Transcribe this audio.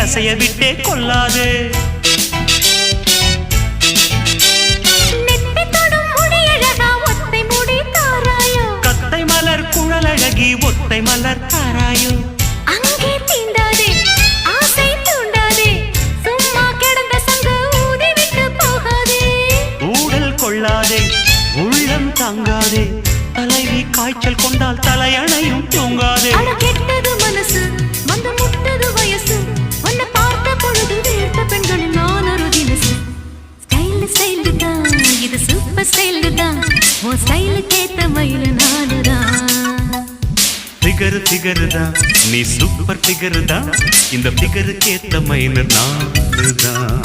அசைய விட்டே கொள்ளாதே. கத்தை மலர் குழலழகி ஒத்தை மலர் தாராயோ. அங்கே தீண்டாதே ஆசை தூண்டாதே சும்மா கிடந்த சங்கு ஊதி விட்டு போகாதே. ஊடல் கொள்ளாதே உள்ளம் தாங்காதே தலைவி காய்ச்சல் கொண்டால் தலையணையும் தூங்காதே. கெட்டது மனசு வந்து முட்டது வயசு உன்னை பார்த்த பொழுது வீழ்த்த பெண்களில் நான் ஒரு தினசு. ஸ்டைல் ஸ்டைல் தான் இது சூப்பர் ஸ்டைல் தான் உன் ஸ்டைலுக்கு ஏத்த மயில் நானுதான். ஃபிகர் ஃபிகர் தான் நீ சூப்பர் ஃபிகர் தான் இந்த ஃபிகருக்கு ஏத்த மயில் நானுதான்.